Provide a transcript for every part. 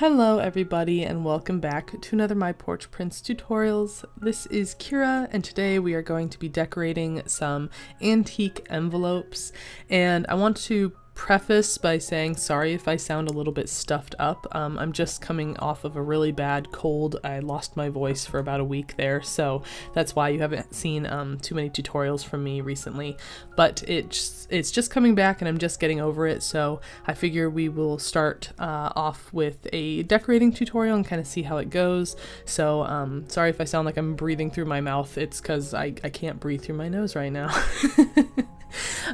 Hello everybody and welcome back to another My Porch Prints tutorials. This is Kyra and today we are going to be decorating some antique envelopes, and I want to preface by saying sorry if I sound a little bit stuffed up. I'm just coming off of a really bad cold. I lost my voice for about a week there, so that's why you haven't seen too many tutorials from me recently, but it's just coming back and I'm just getting over it, so I figure we will start off with a decorating tutorial and kind of see how it goes. So sorry if I sound like I'm breathing through my mouth. It's because I can't breathe through my nose right now.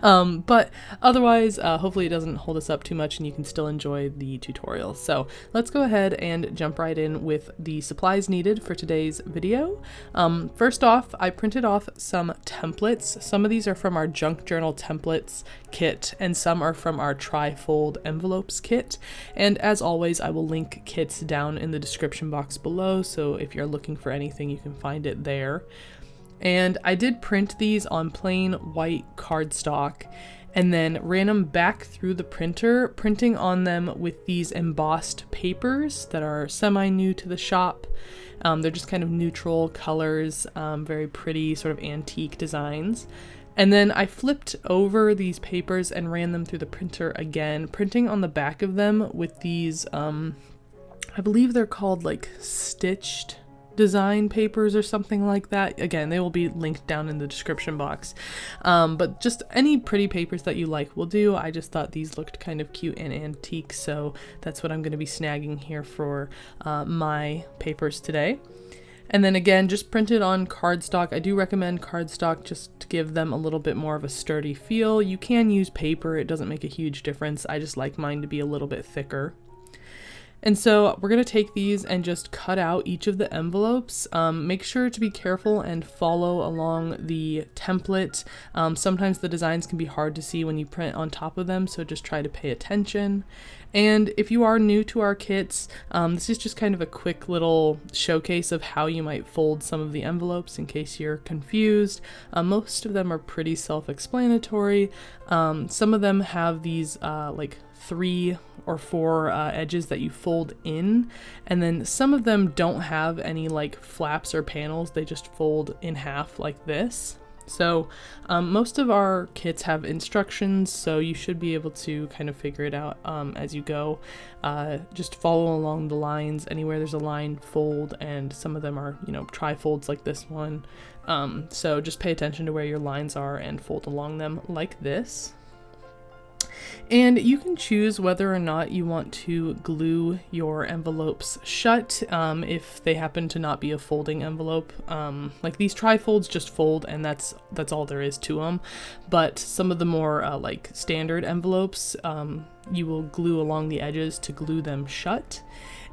But otherwise, hopefully it doesn't hold us up too much and you can still enjoy the tutorial. So let's go ahead and jump right in with the supplies needed for today's video. First off, I printed off some templates. Some of these are from our junk journal templates kit and some are from our TRIFOLD envelopes kit. And as always, I will link kits down in the description box below, so if you're looking for anything, you can find it there. And I did print these on plain white cardstock and then ran them back through the printer, printing on them with these embossed papers that are semi-new to the shop. They're just kind of neutral colors, very pretty sort of antique designs. And then I flipped over these papers and ran them through the printer again, printing on the back of them with these, I believe they're called like stitched design papers or something like that. Again, they will be linked down in the description box, but just any pretty papers that you like will do. I just thought these looked kind of cute and antique, so that's what I'm going to be snagging here for my papers today. And then again, just printed on cardstock. I do recommend cardstock just to give them a little bit more of a sturdy feel. You can use paper, it doesn't make a huge difference. I just like mine to be a little bit thicker. And so we're going to take these and just cut out each of the envelopes. Make sure to be careful and follow along the template. Sometimes the designs can be hard to see when you print on top of them, so just try to pay attention. And if you are new to our kits, this is just kind of a quick little showcase of how you might fold some of the envelopes in case you're confused. Most of them are pretty self-explanatory. Some of them have these like 3 or 4 edges that you fold in, and then some of them don't have any like flaps or panels. They just fold in half like this. So most of our kits have instructions, so you should be able to kind of figure it out as you go. Just follow along the lines. Anywhere there's a line, fold, and some of them are, you know, tri-folds like this one. So just pay attention to where your lines are and fold along them like this. And you can choose whether or not you want to glue your envelopes shut if they happen to not be a folding envelope. Like these tri-folds just fold, and that's all there is to them. But some of the more like standard envelopes, you will glue along the edges to glue them shut.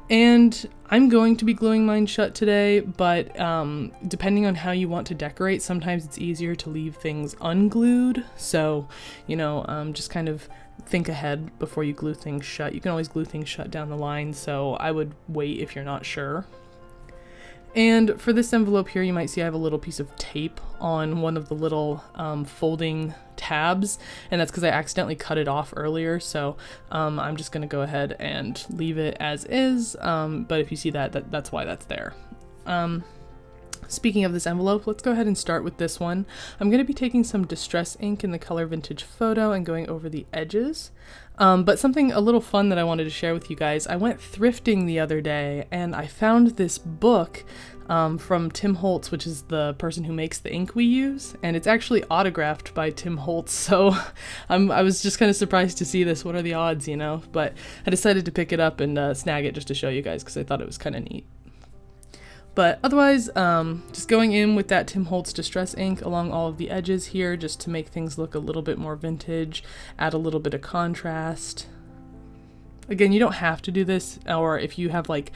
And I'm going to be gluing mine shut today, but depending on how you want to decorate, sometimes it's easier to leave things unglued. So, you know, just kind of think ahead before you glue things shut. You can always glue things shut down the line, so I would wait if you're not sure. And for this envelope here, you might see I have a little piece of tape on one of the little folding tabs, and that's because I accidentally cut it off earlier, so I'm just going to go ahead and leave it as is, but if you see that's why that's there. Speaking of this envelope, let's go ahead and start with this one. I'm going to be taking some distress ink in the color Vintage Photo and going over the edges. But something a little fun that I wanted to share with you guys. I went thrifting the other day and I found this book from Tim Holtz, which is the person who makes the ink we use, and it's actually autographed by Tim Holtz, so I was just kind of surprised to see this. What are the odds, you know? But I decided to pick it up and snag it just to show you guys because I thought it was kind of neat. But otherwise, just going in with that Tim Holtz Distress ink along all of the edges here just to make things look a little bit more vintage, add a little bit of contrast. Again, you don't have to do this, or if you have like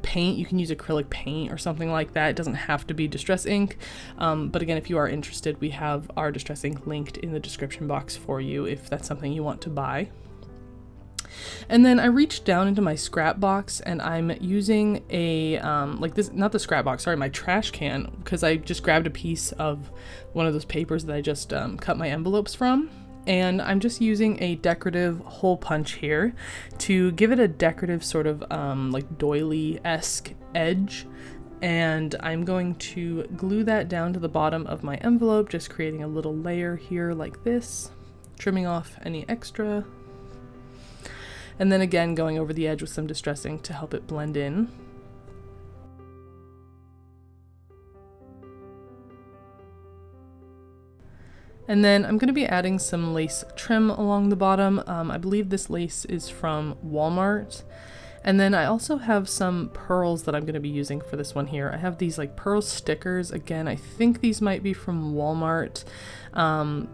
paint, you can use acrylic paint or something like that. It doesn't have to be Distress ink. But again, if you are interested, we have our Distress ink linked in the description box for you if that's something you want to buy. And then I reached down into my scrap box and I'm using a, like this, not the scrap box, sorry, my trash can, because I just grabbed a piece of one of those papers that I just cut my envelopes from. And I'm just using a decorative hole punch here to give it a decorative sort of like doily-esque edge. And I'm going to glue that down to the bottom of my envelope, just creating a little layer here like this, trimming off any extra. And then again, going over the edge with some distress ink to help it blend in. And then I'm going to be adding some lace trim along the bottom. I believe this lace is from Walmart. And then I also have some pearls that I'm going to be using for this one here. I have these like pearl stickers. Again, I think these might be from Walmart.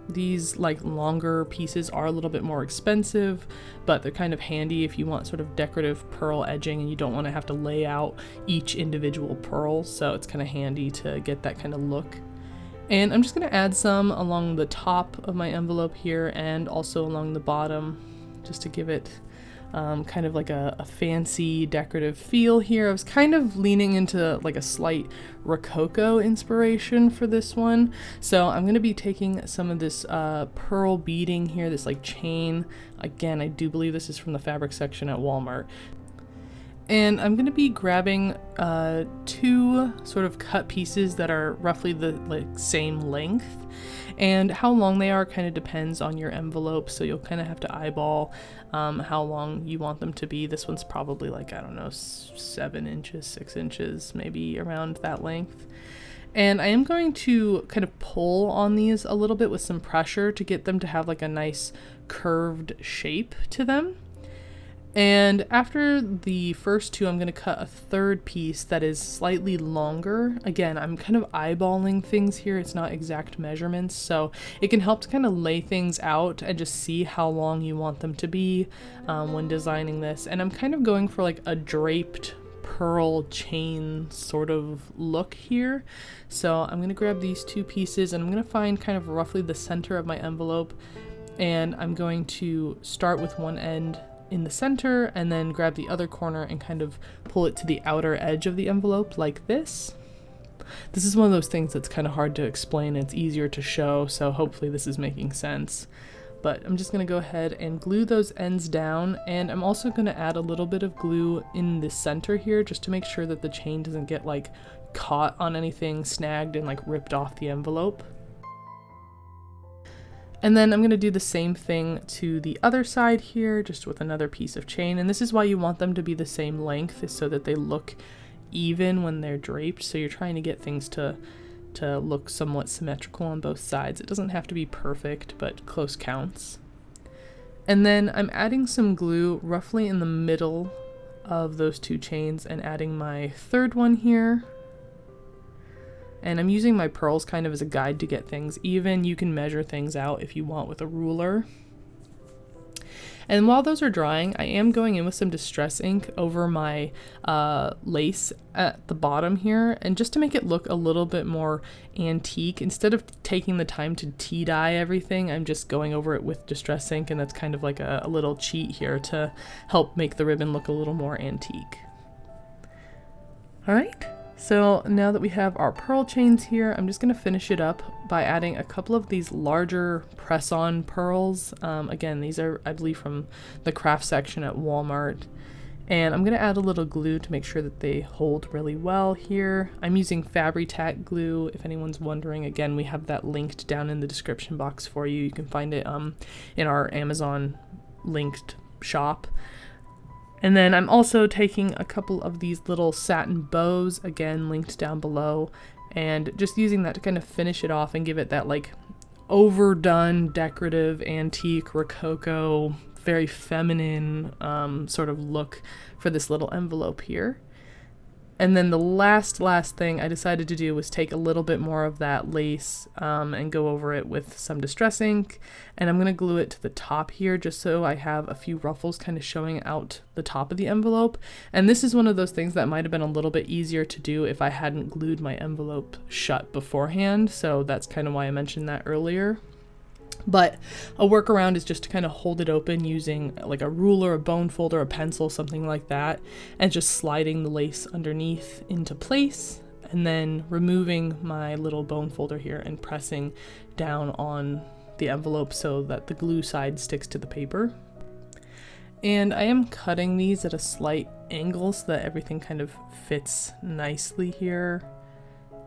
These like longer pieces are a little bit more expensive, but they're kind of handy if you want sort of decorative pearl edging and you don't want to have to lay out each individual pearl. So it's kind of handy to get that kind of look. And I'm just going to add some along the top of my envelope here and also along the bottom, just to give it kind of like a fancy decorative feel here. I was kind of leaning into like a slight Rococo inspiration for this one. So I'm going to be taking some of this pearl beading here, this like chain. Again, I do believe this is from the fabric section at Walmart. And I'm going to be grabbing two sort of cut pieces that are roughly the same length. And how long they are kind of depends on your envelope, so you'll kind of have to eyeball how long you want them to be. This one's probably like, I don't know, 7 inches, 6 inches, maybe around that length. And I am going to kind of pull on these a little bit with some pressure to get them to have like a nice curved shape to them. And after the first two, I'm going to cut a third piece that is slightly longer. Again, I'm kind of eyeballing things here. It's not exact measurements, so it can help to kind of lay things out and just see how long you want them to be when designing this. And I'm kind of going for like a draped pearl chain sort of look here. So I'm going to grab these two pieces and I'm going to find kind of roughly the center of my envelope. And I'm going to start with one end in the center and then grab the other corner and kind of pull it to the outer edge of the envelope like this. This is one of those things that's kind of hard to explain. It's easier to show, so hopefully this is making sense. But I'm just going to go ahead and glue those ends down, and I'm also going to add a little bit of glue in the center here just to make sure that the chain doesn't get like caught on anything, snagged and like ripped off the envelope. And then I'm going to do the same thing to the other side here, just with another piece of chain. And this is why you want them to be the same length, is so that they look even when they're draped. So you're trying to get things to look somewhat symmetrical on both sides. It doesn't have to be perfect, but close counts. And then I'm adding some glue roughly in the middle of those two chains and adding my third one here. And I'm using my pearls kind of as a guide to get things even. You can measure things out if you want with a ruler. And while those are drying, I am going in with some distress ink over my lace at the bottom here. And just to make it look a little bit more antique, instead of taking the time to tea dye everything, I'm just going over it with distress ink. And that's kind of like a little cheat here to help make the ribbon look a little more antique. All right. So now that we have our pearl chains here, I'm just going to finish it up by adding a couple of these larger press-on pearls. Again, these are, I believe, from the craft section at Walmart. And I'm going to add a little glue to make sure that they hold really well here. I'm using Fabri-Tac glue, if anyone's wondering. Again, we have that linked down in the description box for you. You can find it in our Amazon linked shop. And then I'm also taking a couple of these little satin bows, again linked down below, and just using that to kind of finish it off and give it that like overdone decorative antique Rococo, very feminine sort of look for this little envelope here. And then the last thing I decided to do was take a little bit more of that lace and go over it with some distress ink. And I'm going to glue it to the top here just so I have a few ruffles kind of showing out the top of the envelope. And this is one of those things that might have been a little bit easier to do if I hadn't glued my envelope shut beforehand. So that's kind of why I mentioned that earlier. But a workaround is just to kind of hold it open using like a ruler, a bone folder, a pencil, something like that, and just sliding the lace underneath into place, and then removing my little bone folder here and pressing down on the envelope so that the glue side sticks to the paper. And I am cutting these at a slight angle so that everything kind of fits nicely here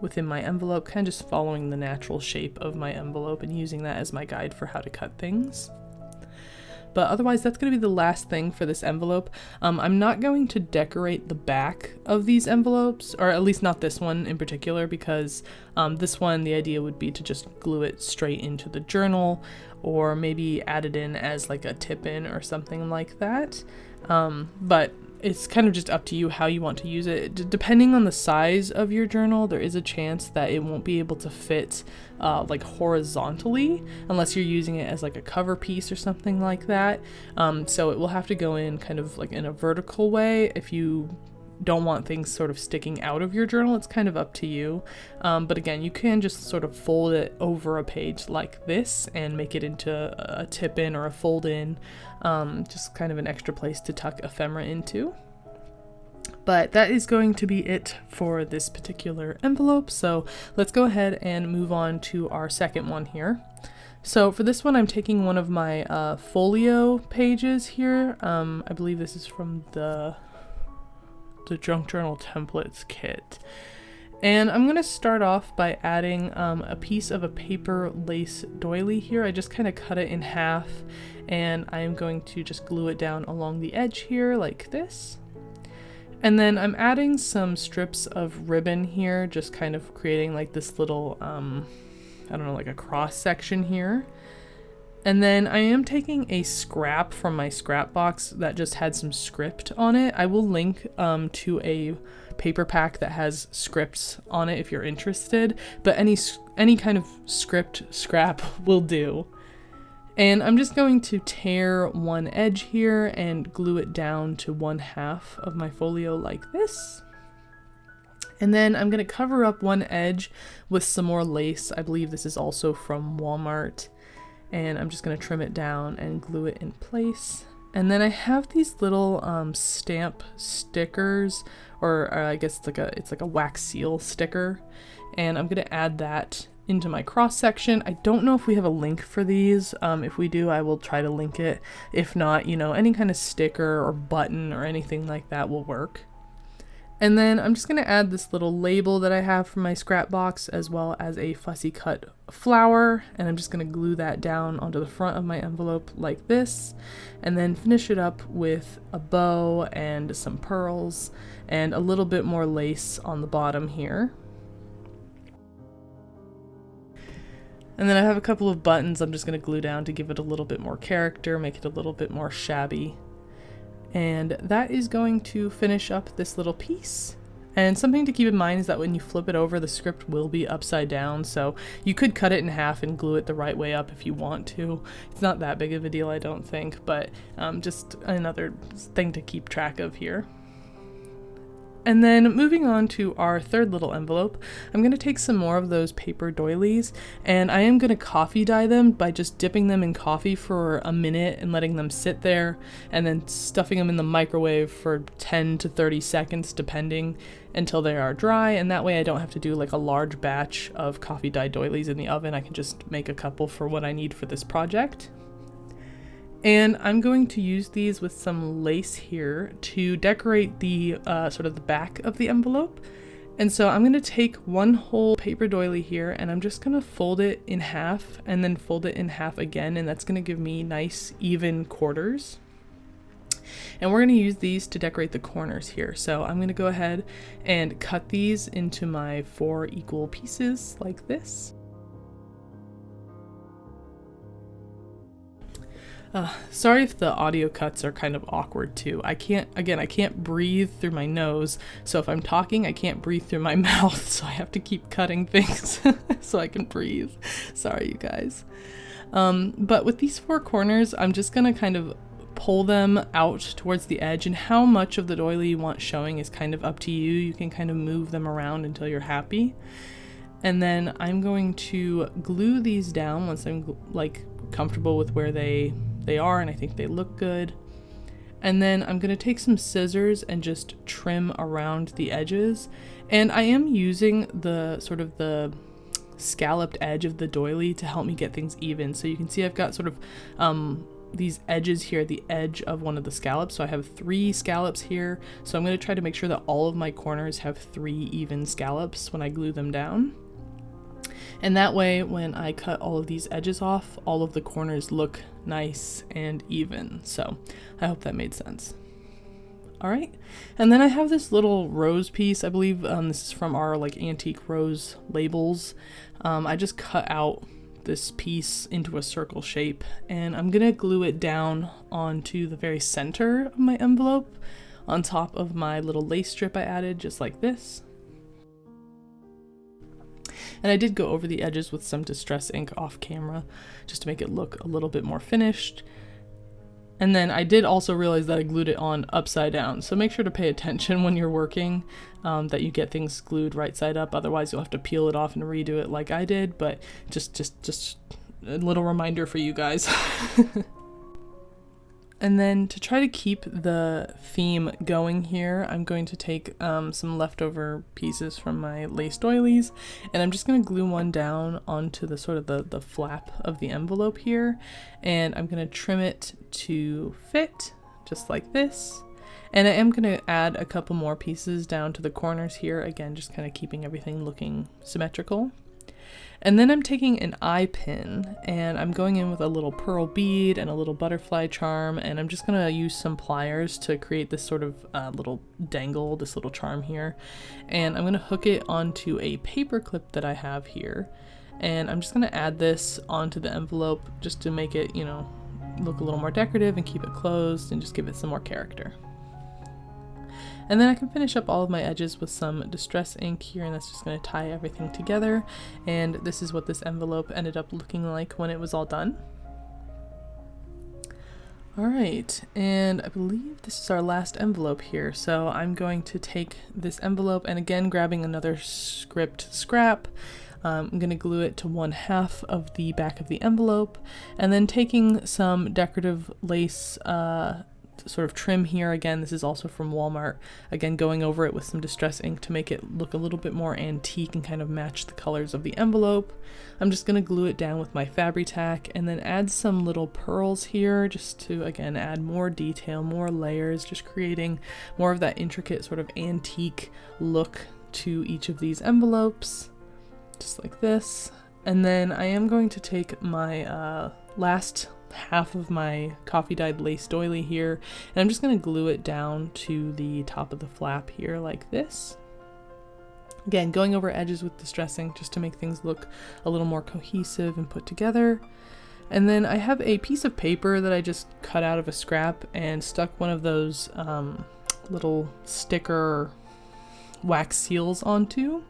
within my envelope, kind of just following the natural shape of my envelope and using that as my guide for how to cut things. But otherwise, that's going to be the last thing for this envelope. I'm not going to decorate the back of these envelopes, or at least not this one in particular, because this one, the idea would be to just glue it straight into the journal, or maybe add it in as like a tip-in or something like that. But it's kind of just up to you how you want to use it. Depending on the size of your journal, there is a chance that it won't be able to fit like horizontally unless you're using it as like a cover piece or something like that. So it will have to go in kind of like in a vertical way. If you don't want things sort of sticking out of your journal, it's kind of up to you. But again, you can just sort of fold it over a page like this and make it into a tip-in or a fold-in, just kind of an extra place to tuck ephemera into. But that is going to be it for this particular envelope, so let's go ahead and move on to our second one here. So for this one, I'm taking one of my folio pages here. I believe this is from the Junk Journal Templates kit. And I'm going to start off by adding a piece of a paper lace doily here. I just kind of cut it in half, and I'm going to just glue it down along the edge here like this. And then I'm adding some strips of ribbon here, just kind of creating like this little, I don't know, like a cross section here. And then I am taking a scrap from my scrap box that just had some script on it. I will link to a paper pack that has scripts on it if you're interested, but any kind of script scrap will do. And I'm just going to tear one edge here and glue it down to 1/2 of my folio like this. And then I'm going to cover up one edge with some more lace. I believe this is also from Walmart. And I'm just going to trim it down and glue it in place. And then I have these little stamp stickers, or I guess it's like a wax seal sticker, and I'm going to add that into my cross section. I don't know if we have a link for these. If we do, I will try to link it. If not, you know, any kind of sticker or button or anything like that will work. And then I'm just going to add this little label that I have from my scrap box, as well as a fussy cut flower, and I'm just going to glue that down onto the front of my envelope like this, and then finish it up with a bow and some pearls and a little bit more lace on the bottom here. And then I have a couple of buttons I'm just going to glue down to give it a little bit more character, make it a little bit more shabby. And that is going to finish up this little piece. And something to keep in mind is that when you flip it over, the script will be upside down, so you could cut it in half and glue it the right way up if you want to. It's not that big of a deal, I don't think, but just another thing to keep track of here. And then moving on to our third little envelope, I'm going to take some more of those paper doilies, and I am going to coffee dye them by just dipping them in coffee for a minute and letting them sit there, and then stuffing them in the microwave for 10 to 30 seconds depending, until they are dry, and that way I don't have to do like a large batch of coffee dye doilies in the oven. I can just make a couple for what I need for this project. And I'm going to use these with some lace here to decorate the sort of the back of the envelope. And so I'm going to take one whole paper doily here, and I'm just going to fold it in half and then fold it in half again, and that's going to give me nice even quarters. And we're going to use these to decorate the corners here. So I'm going to go ahead and cut these into my 4 equal pieces like this. Sorry if the audio cuts are kind of awkward too. I can't breathe through my nose, so if I'm talking, I can't breathe through my mouth, so I have to keep cutting things so I can breathe. Sorry, you guys. But with these 4 corners, I'm just gonna kind of pull them out towards the edge, and how much of the doily you want showing is kind of up to you. You can kind of move them around until you're happy. And then I'm going to glue these down once I'm like comfortable with where they are and I think they look good. And then I'm going to take some scissors and just trim around the edges. And I am using the sort of the scalloped edge of the doily to help me get things even. So you can see I've got sort of these edges here at the edge of one of the scallops. So I have 3 scallops here. So I'm going to try to make sure that all of my corners have 3 even scallops when I glue them down. And that way, when I cut all of these edges off, all of the corners look nice and even. So I hope that made sense. All right, and then I have this little rose piece. I believe this is from our like antique rose labels. I just cut out this piece into a circle shape, and I'm gonna glue it down onto the very center of my envelope on top of my little lace strip I added, just like this. And I did go over the edges with some distress ink off camera just to make it look a little bit more finished. And then I did also realize that I glued it on upside down, so make sure to pay attention when you're working, that you get things glued right side up, otherwise you'll have to peel it off and redo it like I did, but just a little reminder for you guys. And then to try to keep the theme going here, I'm going to take some leftover pieces from my lace doilies, and I'm just going to glue one down onto the sort of the flap of the envelope here, and I'm going to trim it to fit, just like this. And I am going to add a couple more pieces down to the corners here, again just kind of keeping everything looking symmetrical. And then I'm taking an eye pin and I'm going in with a little pearl bead and a little butterfly charm, and I'm just going to use some pliers to create this sort of little dangle, this little charm here. And I'm going to hook it onto a paper clip that I have here. And I'm just going to add this onto the envelope just to make it, you know, look a little more decorative and keep it closed and just give it some more character. And then I can finish up all of my edges with some distress ink here, and that's just going to tie everything together. And this is what this envelope ended up looking like when it was all done. Alright, and I believe this is our last envelope here, so I'm going to take this envelope and again grabbing another script scrap. I'm going to glue it to 1/2 of the back of the envelope, and then taking some decorative lace sort of trim here. Again, this is also from Walmart. Again, going over it with some distress ink to make it look a little bit more antique and kind of match the colors of the envelope. I'm just going to glue it down with my Fabri-Tac and then add some little pearls here just to, again, add more detail, more layers, just creating more of that intricate sort of antique look to each of these envelopes, just like this. And then I am going to take my last half of my coffee dyed lace doily here, and I'm just going to glue it down to the top of the flap here like this. Again, going over edges with distress ink just to make things look a little more cohesive and put together. And then I have a piece of paper that I just cut out of a scrap and stuck one of those little sticker wax seals onto.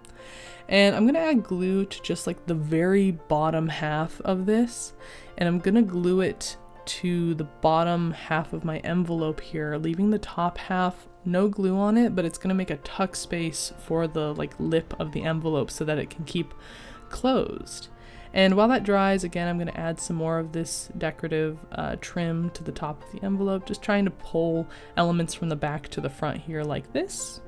And I'm going to add glue to just like the very bottom half of this, and I'm going to glue it to the bottom half of my envelope here, leaving the top half no glue on it, but it's going to make a tuck space for the like lip of the envelope so that it can keep closed. And while that dries, again, I'm going to add some more of this decorative trim to the top of the envelope, just trying to pull elements from the back to the front here like this.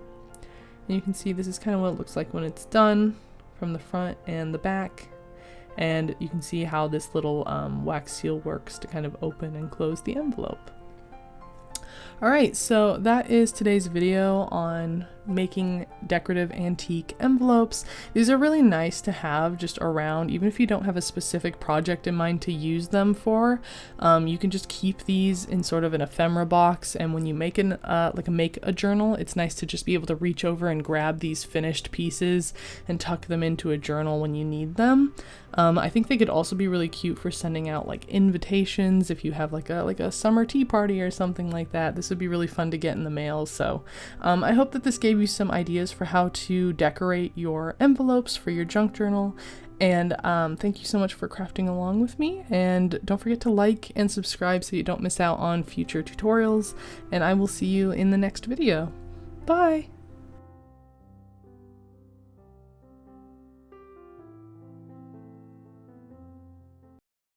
And you can see this is kind of what it looks like when it's done from the front and the back. And you can see how this little wax seal works to kind of open and close the envelope. Alright, so that is today's video on making decorative antique envelopes. These are really nice to have just around, even if you don't have a specific project in mind to use them for. You can just keep these in sort of an ephemera box, and when you make make a journal, it's nice to just be able to reach over and grab these finished pieces and tuck them into a journal when you need them. I think they could also be really cute for sending out like invitations if you have like a summer tea party or something like that. This would be really fun to get in the mail. So I hope that this gave you some ideas for how to decorate your envelopes for your junk journal. And thank you so much for crafting along with me. And don't forget to like and subscribe so you don't miss out on future tutorials. And I will see you in the next video. Bye!